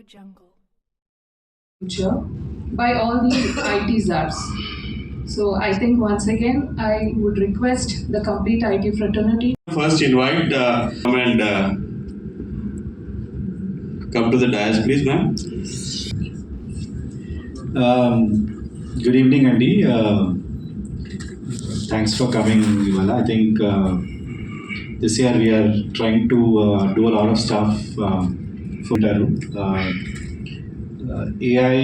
Jungle. Future by all the IT czars. So I think once again I would request the complete IT fraternity. First, invite come and come to the dais, please, ma'am. Good evening, Andy. Thanks for coming, Ivala. I think this year we are trying to do a lot of stuff for Taru. AI,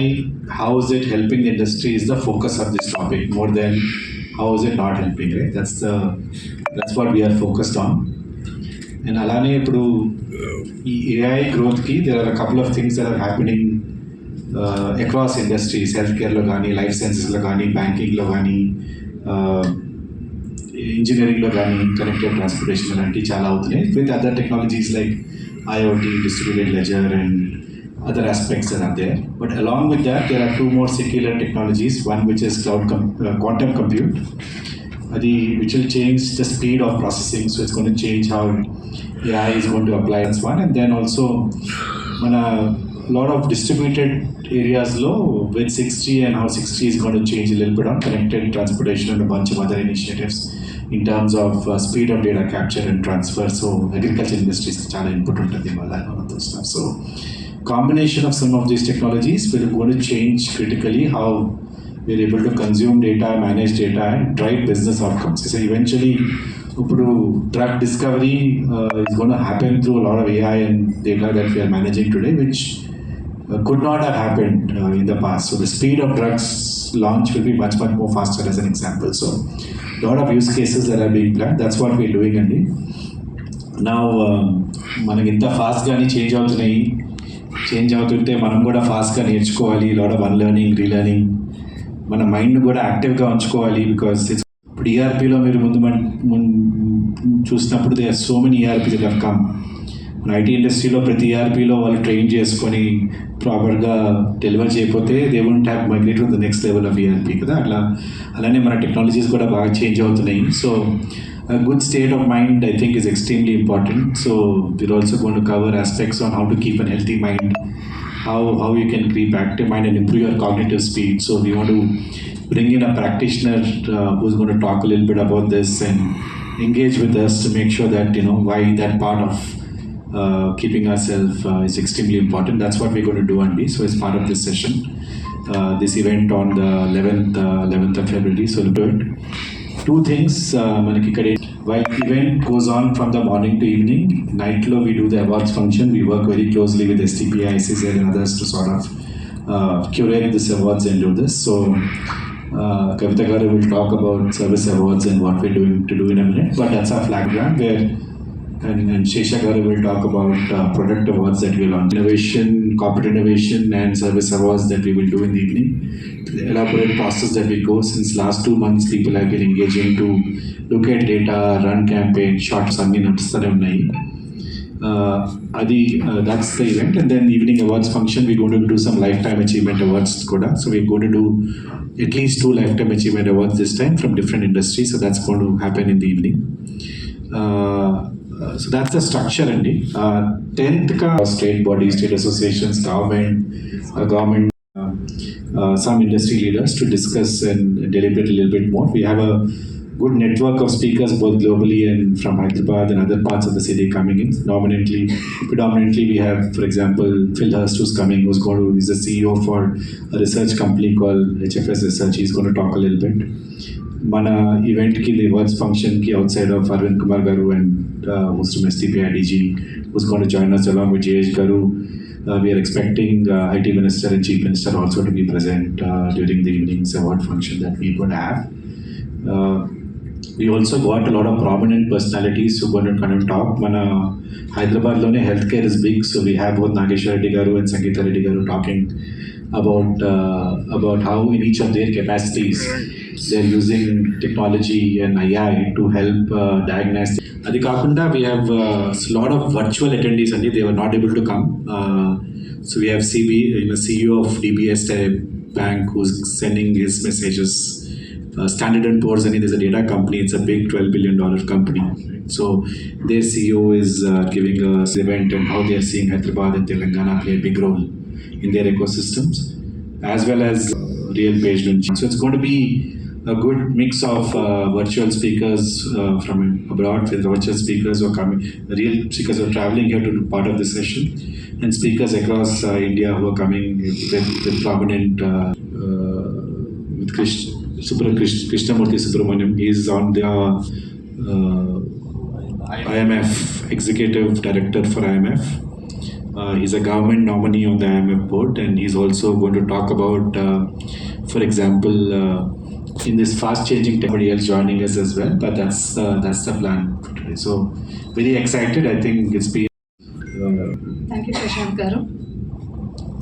how is it helping the industry is the focus of this topic more than how is it not helping, right? That's what we are focused on. And అలానే ఇప్పుడు ఈ AI గ్రోత్కి there are a couple of things that are happening across industries health కేర్లో కానీ life సైన్సెస్లో కానీ బ్యాంకింగ్లో కానీ ఇంజనీరింగ్లో కానీ కనెక్టెడ్ ట్రాన్స్పోర్టేషన్ అలాంటివి చాలా అవుతున్నాయి with other technologies like IoT distributed ledger and other aspects that are there. But along with that, there are two more secular technologies. One which is quantum compute, which will change the speed of processing. So it's going to change how AI is going to apply. That's one. And then also, on a lot of distributed areas low with 6G and how 6G is going to change a little bit on connected transportation and a bunch of other initiatives in terms of speed of data capture and transfer. So agriculture industries chala input untadi all of those stuff. So combination of some of these technologies will going to change critically how we're able to consume data, manage data, and drive business outcomes. So eventually, drug discovery is going to happen through a lot of AI and data that we are managing today, which could not have happened in the past. So the speed of drugs launch will be much more faster, as an example. So a lot of use cases that are being planned. That's what we're doing, Andy. Now, మనకి ఇంత ఫాస్ట్గానే change అవుతుంటే మనం కూడా ఫాస్ట్గా నేర్చుకోవాలి lot of unlearning relearning మన mind కూడా యాక్టివ్గా ఉంచుకోవాలి బికాస్ ఇప్పుడు ఈఆర్పీలో మీరు ముందు చూసినప్పుడు they are so many ERP that have come మన ఐటీ ఇండస్ట్రీలో ప్రతి ఈఆర్పీలో వాళ్ళు ట్రైన్ చేసుకొని ప్రాపర్గా డెలివర్ చేయకపోతే they won't have migrate to the next level of ERP కదా అలానే మన టెక్నాలజీస్ కూడా బాగా చేంజ్ అవుతున్నాయి so a good state of mind, I think, is extremely important. So we're also going to cover aspects on how to keep a healthy mind, how you can keep active mind and improve your cognitive speed. So we want to bring in a practitioner who's going to talk a little bit about this and engage with us to make sure that why that part of keeping ourselves is extremely important. That's what we're going to do, Andy. So as part of this session, this event on the 11th of February. So we'll do it. Two things మనకి ఇక్కడ while event goes on from the morning to evening, night lo we do the awards function. We work very closely with STPI, ICCL and others to sort of curate this awards and do this. So Kavita Garu will talk about service awards and what we're doing to do in a minute, but that's our flag grant where and Shesha Garu will talk about product awards that we'll launch, innovation, corporate innovation and service awards that we will do in the evening. The elaborate process that we go since last 2 months, people have been engaging to look at data, run campaign, shots, I mean, that's the event. And then evening awards function, we're going to do some lifetime achievement awards. So we're going to do at least 2 lifetime achievement awards this time from different industries. So that's going to happen in the evening. So that's the structure, Andy. 10th state bodies, state associations, government, some industry leaders to discuss and deliberate a little bit more. We have a good network of speakers both globally and from Hyderabad and other parts of the city coming in. Predominantly we have, for example, Phil Hurst who's coming, he's the CEO for a research company called HFS Research. He's going to talk a little bit. Mana event ki the awards function ki outside of Arvind Kumar Garu and who's from STPI DG, who's going to join us along with JH Garu. We are expecting IT Minister and Chief Minister also to be present during the evening's award function that we would have. We also got a lot of prominent personalities who are going to come and talk. Mana Hyderabad lone healthcare is big, so we have both Nageshwar Reddy Garu and Sangeeta Reddy Garu talking about how in each of their capacities they're using technology and AI to help diagnose. Adi Kakunda, we have a lot of virtual attendees and they were not able to come. So we have CEO of DBS Bank who's sending his messages. Standard & Poor's, there's a data company. It's a big $12 billion company. So their CEO is giving us event and how they are seeing Hyderabad and Telangana play a big role in their ecosystems, as well as real page launching. So it's going to be a good mix of virtual speakers from abroad, with virtual speakers who are coming, real speakers who are traveling here to be part of this session, and speakers across India who are coming with prominent with Krishnamurthy Subramaniam. He is on the IMF executive director for IMF. He's a government nominee on the IMF board, and he's also going to talk about, for example, in this fast-changing technology, else joining us as well. But that's the plan for today. So very excited. I think it's been. Thank you, Prashant Garu.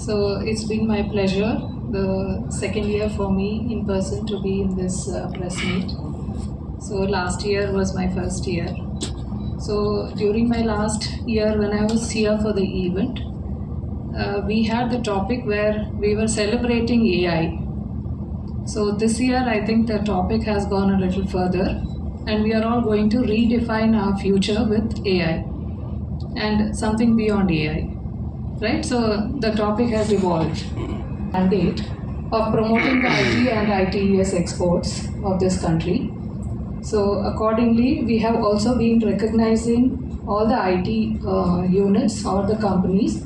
So it's been my pleasure, the second year for me in person to be in this press meet. So last year was my first year. So during my last year when I was here for the event, we had the topic where we were celebrating AI. So this year I think the topic has gone a little further, and we are all going to redefine our future with AI and something beyond AI. Right? So the topic has evolved. Mandate of promoting the IT and ITES exports of this country. So accordingly, we have also been recognizing all the IT units or the companies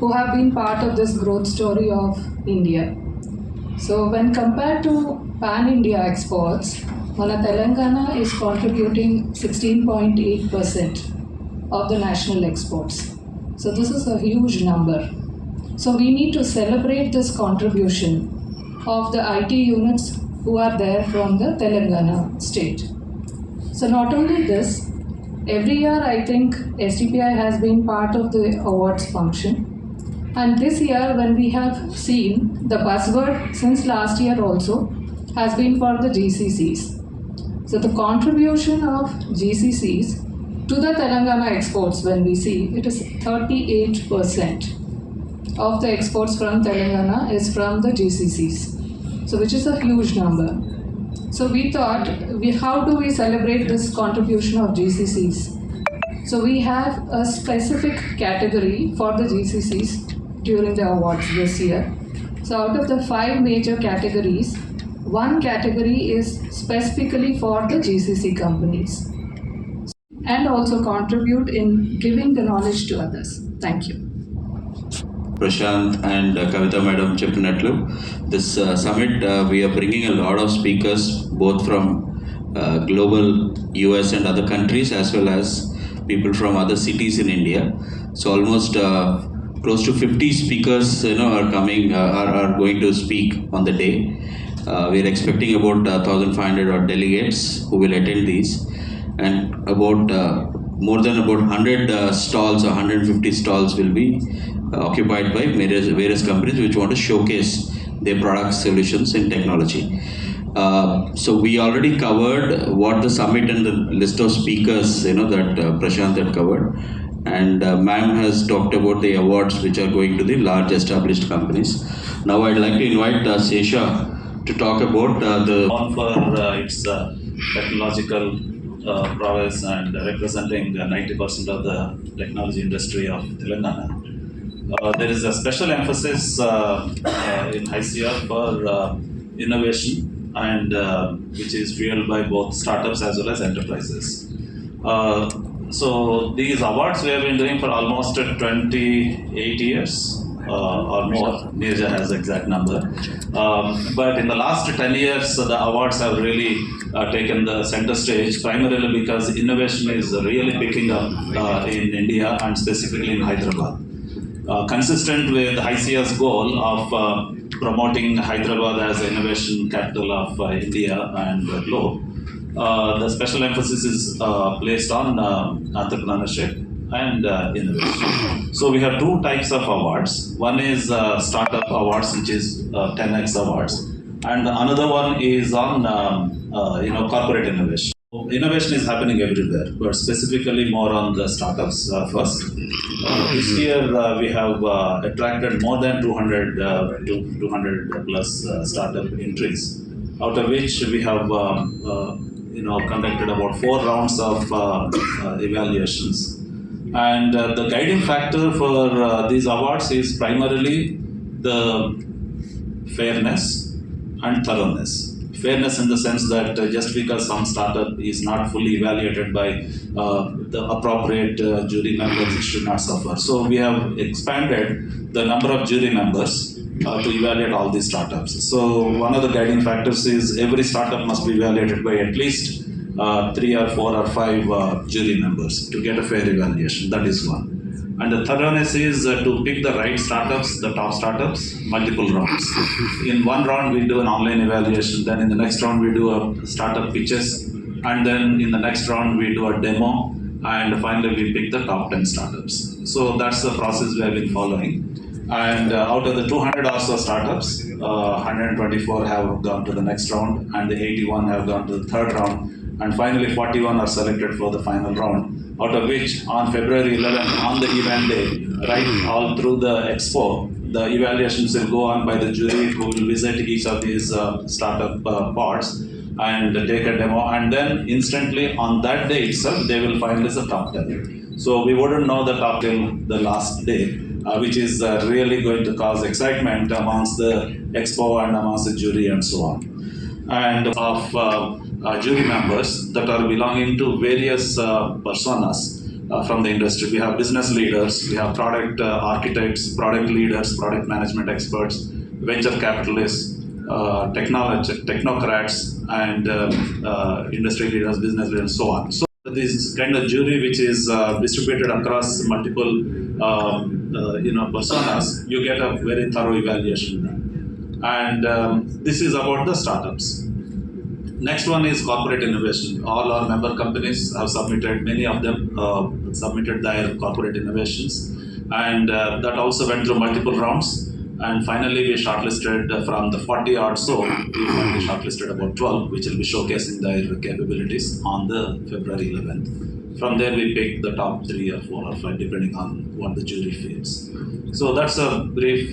who have been part of this growth story of India. So when compared to pan-India exports, Mana Telangana is contributing 16.8% of the national exports. So this is a huge number. So we need to celebrate this contribution of the IT units who are there from the Telangana state. So not only this, every year I think SDPI has been part of the awards function. And this year when we have seen the buzzword since last year also has been for the GCCs. So the contribution of GCCs to the Telangana exports, when we see, it is 38% of the exports from Telangana is from the GCCs. So which is a huge number. So we thought, how do we celebrate this contribution of GCCs? So we have a specific category for the GCCs during the awards this year. So out of the 5 major categories, one category is specifically for the GCC companies and also contribute in giving the knowledge to others. Thank you. Prashant and Kavita Madam Chepinatlu, this summit we are bringing a lot of speakers both from global US and other countries as well as people from other cities in India. So almost close to 50 speakers are coming, are going to speak on the day. We are expecting about 1,500 odd delegates who will attend these, and about more than about 100 stalls or 150 stalls will be occupied by various companies which want to showcase their products, solutions and technology. So we already covered what the summit and the list of speakers that Prashant had covered, and ma'am has talked about the awards which are going to the large established companies. Now I'd like to invite Sesha to talk about known for its technological prowess and representing 90% of the technology industry of Telangana. There is a special emphasis in ICR for innovation, and which is fueled by both startups as well as enterprises. So these awards we have been doing for almost 28 years. Or more, Neerja has the exact number. But in the last 10 years, the awards have really taken the center stage, primarily because innovation is really picking up in India and specifically in Hyderabad. Consistent with ICIA's goal of promoting Hyderabad as the innovation capital of India and the globe, the special emphasis is placed on entrepreneurship and innovation. So we have 2 types of awards. One is startup awards, which is 10x awards, and another one is on corporate innovation. Innovation is happening everywhere, but specifically more on the startups first. This year we have attracted more than 200 plus startup entries, out of which we have conducted about 4 rounds of evaluations. And the guiding factor for these awards is primarily the fairness and thoroughness. Fairness in the sense that just because some startup is not fully evaluated by the appropriate jury members, it should not suffer. So we have expanded the number of jury members to evaluate all these startups. So one of the guiding factors is every startup must be evaluated by at least 3 or 4 or 5 jury members to get a fair evaluation. That is one. And the thoroughness is to pick the right startups, the top startups, multiple rounds. In one round, we do an online evaluation. Then in the next round, we do a startup pitches. And then in the next round, we do a demo. And finally, we pick the top 10 startups. So that's the process we have been following. And out of the 200 or so startups, 124 have gone to the next round, and the 81 have gone to the third round. And finally, 41 are selected for the final round, out of which on February 11th, on the event day, right all through the expo, the evaluations will go on by the jury who will visit each of these startup pods and take a demo. And then instantly on that day itself, they will finalize the top 10. So we wouldn't know the top till the last day, which is really going to cause excitement amongst the expo and amongst the jury and so on. And of jury members that are belonging to various personas from the industry. We have business leaders, we have product architects, product leaders, product management experts, venture capitalists, technocrats, and industry leaders, business leaders, and so on. So this kind of jury, which is distributed across multiple personas, you get a very thorough evaluation done. And this is about the startups. Next one is corporate innovation. All our member companies have submitted, many of them submitted their corporate innovations, and that also went through multiple rounds. And finally, we shortlisted from the 40 or so, we finally shortlisted about 12, which will be showcasing their capabilities on the February 11th. From there, we pick the top 3 or 4 or 5, depending on what the jury feels. So that's a brief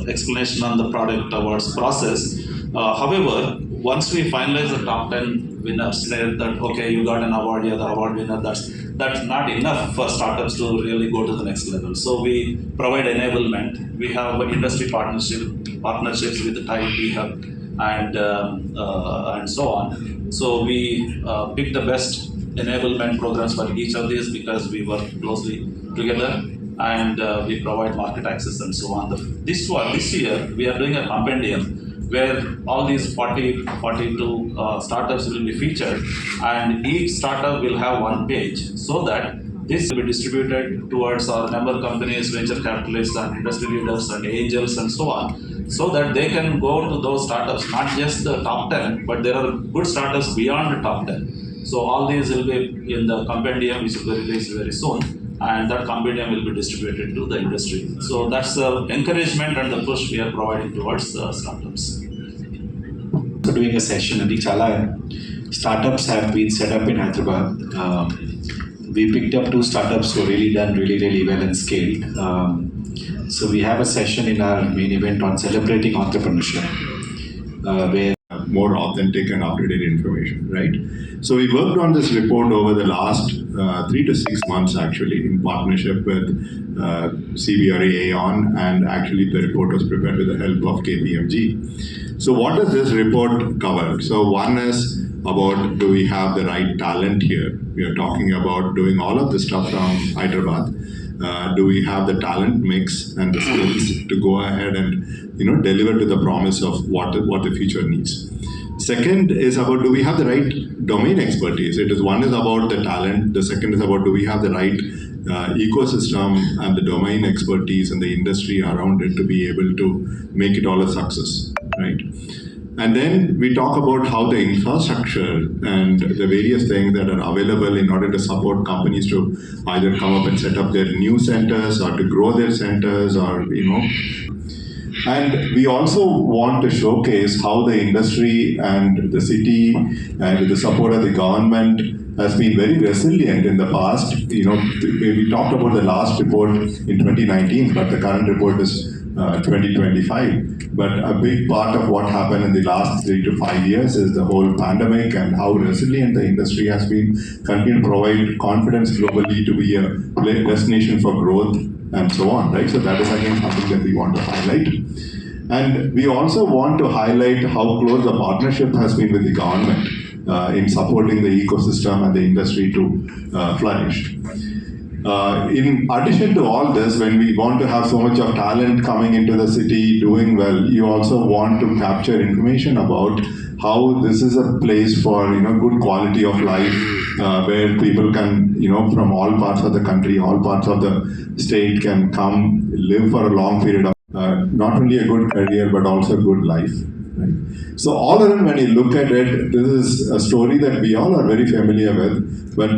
explanation on the product awards process. However, once we finalize the top 10 winners, say that okay, you got an award, you're the award winner, that's not enough for startups to really go to the next level. So we provide enablement. We have industry partnerships with the TIE Hub and so on. So we pick the best enablement programs for each of these because we work closely together, and we provide market access and so on. This year we are doing a compendium where all these 42 startups will be featured, and each startup will have one page, so that this will be distributed towards our member companies, venture capitalists, and industry leaders, and angels, and so on, so that they can go to those startups, not just the top 10, but there are good startups beyond the top 10. So all these will be in the compendium, which will be released very soon, and that compendium will be distributed to the industry. So that's the encouragement and the push we are providing towards startups. So doing a session, I think chala startups have been set up in Hyderabad. We picked up 2 startups who really done really well and scaled. So we have a session in our main event on celebrating entrepreneurship, where more authentic and up-to-date information, right? So we worked on this report over the last 3 to 6 months, actually, in partnership with CBRE Aon, and actually the report was prepared with the help of KPMG. So what does this report cover? So one is about, do we have the right talent here? We are talking about doing all of this stuff from Hyderabad. Do we have the talent mix and the skills to go ahead and deliver to the promise of what the future needs? Second is about, do we have the right domain expertise? One is about the talent. The second is about, do we have the right ecosystem and the domain expertise and the industry around it to be able to make it all a success, right? And then we talk about how the infrastructure and the various things that are available in order to support companies to either come up and set up their new centers or to grow their centers, or And we also want to showcase how the industry and the city and with the support of the government has been very resilient in the past. We talked about the last report in 2019, but the current report is 2025. But a big part of what happened in the last 3 to 5 years is the whole pandemic and how resilient the industry has been, continue to provide confidence globally to be a destination for growth and so on, right? So that is again something that we want to highlight. And we also want to highlight how close the partnership has been with the government in supporting the ecosystem and the industry to flourish. In addition to all this, when we want to have so much of talent coming into the city doing well, you also want to capture information about how this is a place for good quality of life, where people can from all parts of the country, all parts of the state can come live for a long period of not only a good career but also good life. Right? So all around, when you look at it, this is a story that we all are very familiar with, but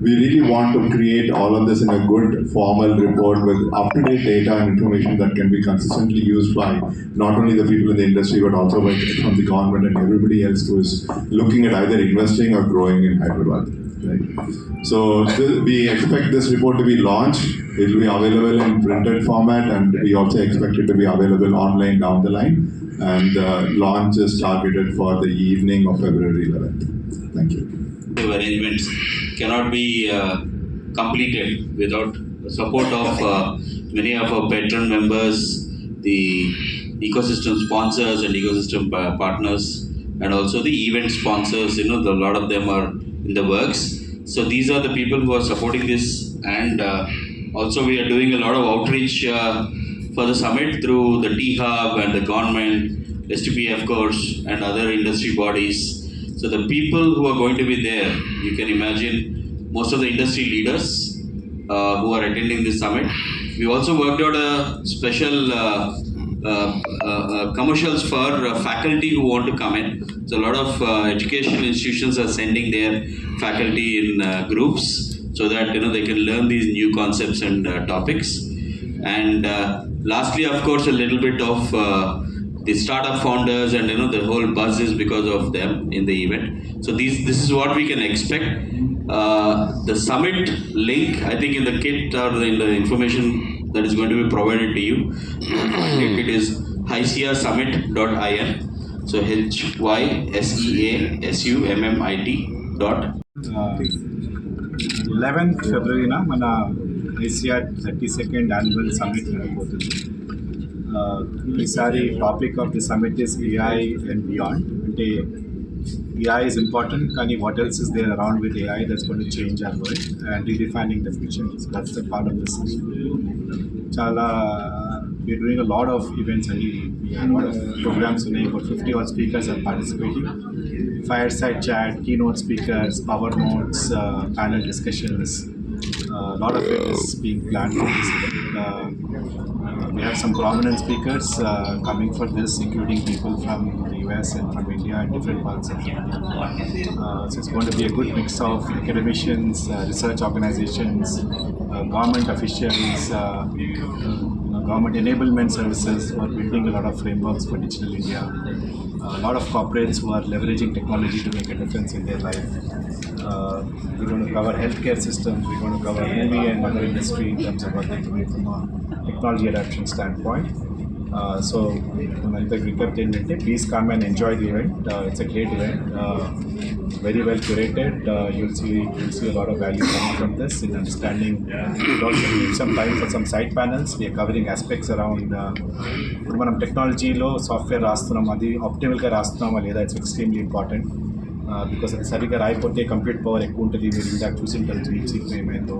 we really want to create all of this in a good formal report with up-to-date data and information that can be consistently used by not only the people in the industry but also from the government and everybody else who is looking at either investing or growing in Hyderabad. Right? So we expect this report to be launched. It will be available in printed format, and we also expect it to be available online down the line. And launch is targeted for the evening of February 11th. Thank you. Arrangements cannot be completed without the support of many of our patron members, the ecosystem sponsors and ecosystem partners, and also the event sponsors. A lot of them are in the works. So these are the people who are supporting this, and also we are doing a lot of outreach for the summit through the T-Hub and the government, STP of course, and other industry bodies. So the people who are going to be there, you can imagine most of the industry leaders who are attending this summit. We also worked out a special commercials for faculty who want to come in. So a lot of educational institutions are sending their faculty in groups so that they can learn these new concepts and topics. And lastly, of course, a little bit of the startup founders, and the whole buzz is because of them in the event. So this is what we can expect. The summit link, I think in the kit or in the information that is going to be provided to you, it is hyseasummit.in. So HYSEASUMMIT. 11th February మన ఐసిఆర్ 32nd annual summit జరగబోతుంది. ఈసారి topic of the summit is AI and beyond. అంటే AI is important, కానీ what else is there around with AI that's going to change our world and redefining the future. So that's the part of this. చాలా we're doing a lot of events and a lot of programs. About 50 odd speakers are participating. Fireside chat, keynote speakers, power notes, panel discussions. A lot of it is being planned for this event. We have some prominent speakers coming for this, including people from the US and from India and different parts of India. So it's going to be a good mix of academicians, research organizations, government officials, government enablement services who are building a lot of frameworks for digital India. A lot of corporates who are leveraging technology to make a difference in their life. We're going to cover healthcare systems, we're going to cover movie and other industry in terms of what they're doing from a technology adoption standpoint. So when I recap ఏంటంటే please come and enjoy the event. It's a great event, very well curated. You'll see a lot of value coming from this in understanding. We'll also need some time for some side panels. We are covering aspects around ఇప్పుడు మనం టెక్నాలజీలో software రాస్తున్నాం, అది ఆప్టిమల్గా రాస్తున్నామా లేదా, it's extremely important. Because అది సరిగ్గా రాయిపోతే compute power ఎక్కువ ఉంటుంది. మీరు ఇందాక చూసింటారు జీపీసీకి ఏమైందో,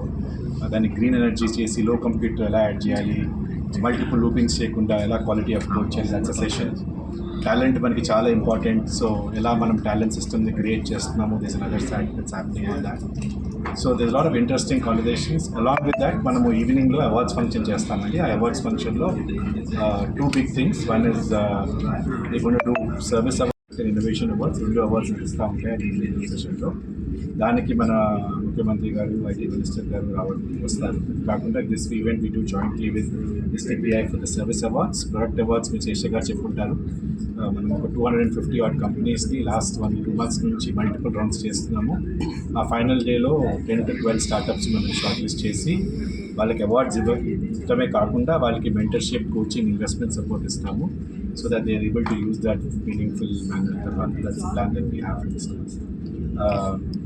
దాన్ని గ్రీన్ ఎనర్జీ చేసి లో కంప్యూట్ ఎలా యాడ్ చేయాలి, మల్టిపుల్ లూపింగ్స్ చేయకుండా ఎలా క్వాలిటీ ఆఫ్ కోడ్ చేయాలి, దాట్స్ అ సెషన్. టాలెంట్ మనకి చాలా ఇంపార్టెంట్. సో ఎలా మనం టాలెంట్ సిస్టమ్ని క్రియేట్ చేస్తున్నాము, this another side that's happening on that. So this lot of interesting conversations. Along with that మనము ఈవినింగ్లో అవార్డ్స్ ఫంక్షన్ చేస్తామండి. ఆ అవార్డ్స్ ఫంక్షన్లో two big things. One is we gonna do service awards and innovation awards. 2 awards ఇస్తూ ఉంటాయి evening సెషన్లో. దానికి మన ముఖ్యమంత్రి గారు ఐటీ మినిస్టర్ గారు వస్తారు. కాకుండా this event we do jointly with STPI for the service awards, product awards మీ శేష గారు చెప్పుకుంటారు. మనం ఒక 250 odd కంపెనీస్ని లాస్ట్ 1-2 months నుంచి మల్టిపుల్ రౌండ్స్ చేస్తున్నాము. ఆ ఫైనల్ డేలో 10 to 12 స్టార్టప్స్ మనం షార్ట్ లిస్ట్ చేసి వాళ్ళకి అవార్డ్స్ ఇవ్వడమే కాకుండా వాళ్ళకి మెంటర్షిప్, కోచింగ్, ఇన్వెస్ట్మెంట్ సపోర్ట్ ఇస్తాము. So that they are able to use that meaningful manner. That's plan that we have for this.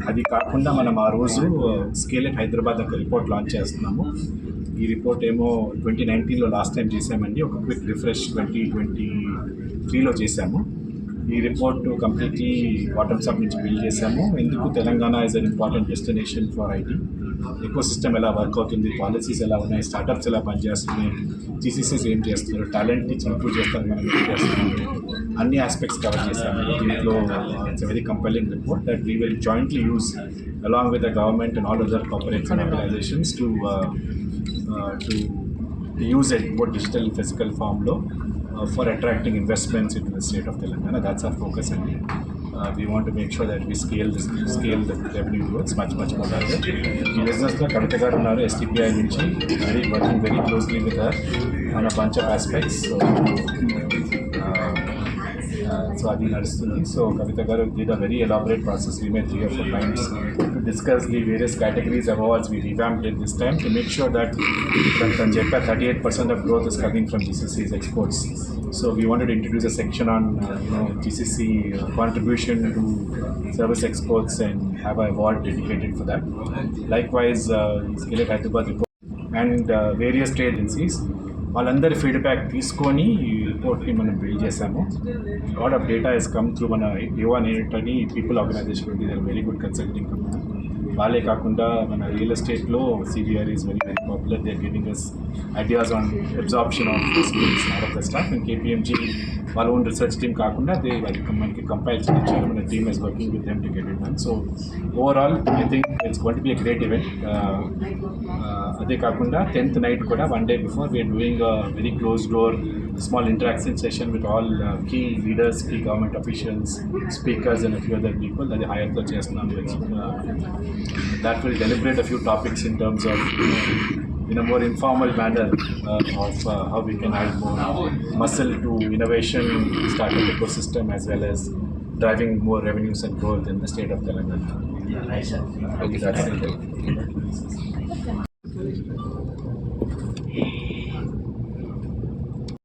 అది కాకుండా మనం ఆ రోజు స్కేల్ ఎట్ హైదరాబాద్ ఒక రిపోర్ట్ లాంచ్ చేస్తున్నాము. ఈ రిపోర్ట్ ఏమో 2019లో లాస్ట్ టైం చేసామండి. ఒక క్విక్ రిఫ్రెష్ 2023లో చేశాము. ఈ రిపోర్ట్ కంప్లీట్లీ బాటమ్స్ అప్ నుంచి బిల్డ్ చేశాము. ఎందుకు Telangana is an important destination for IT, eco system ఎలా వర్క్ అవుతుంది, పాలసీస్ ఎలా ఉన్నాయి, స్టార్టప్స్ ఎలా పనిచేస్తున్నాయి, GCCs ఏం చేస్తున్నారు, టాలెంట్ని ఇంప్రూవ్ చేస్తారు, మనం ఏం చేస్తున్నాము, అన్ని ఆస్పెక్ట్స్ కవర్ చేశాము. దీంట్లో it's very compelling report that we will jointly use along with the government and all other corporates and organisations to use it both digital and physical form for attracting investments into the state of Telangana. That's our focus, and we want to make sure that we scale the revenue growth much more larger. In business lo Kavita garu unnaru STPI nunchi, working very closely with her on a bunch of aspects. So adi nadustundi. So Kavita garu did a very elaborate process. We met 3 or 4 times to discuss the various categories of awards. We revamped it this time to make sure that 38% of growth is coming from GCC's exports. So we wanted to introduce a section on GCC contribution to service exports and have an award dedicated for that. Likewise, Scale at Hyderabad report and various trade agencies. వాళ్ళందరి feedback తీసుకొని ఈ రిపోర్ట్ని మనం build చేసాము. Lot of data has come through మన యువనేట్ అని people organisation ఉంది. They are very good consulting company. వాళ్ళే కాకుండా మన రియల్ ఎస్టేట్లో CBR is very popular. They are giving us ideas on absorption of skills all of the staff. And KPMG వాళ్ళ own research team కాకుండా మనకి compile చేయించారు. మన team is working with them to get it done. So overall I think it's going to be a great event. అదే కాకుండా 10th night కూడా 1 day before we are doing a very closed door small interaction session with all key leaders, key government officials, speakers and a few other people. That higher చేస్తున్నాం. That will deliberate a few topics in terms of in a more informal manner of how we can add more muscle to innovation, startup ecosystem, as well as driving more revenues and growth in the state of Telangana. Okay, that's it.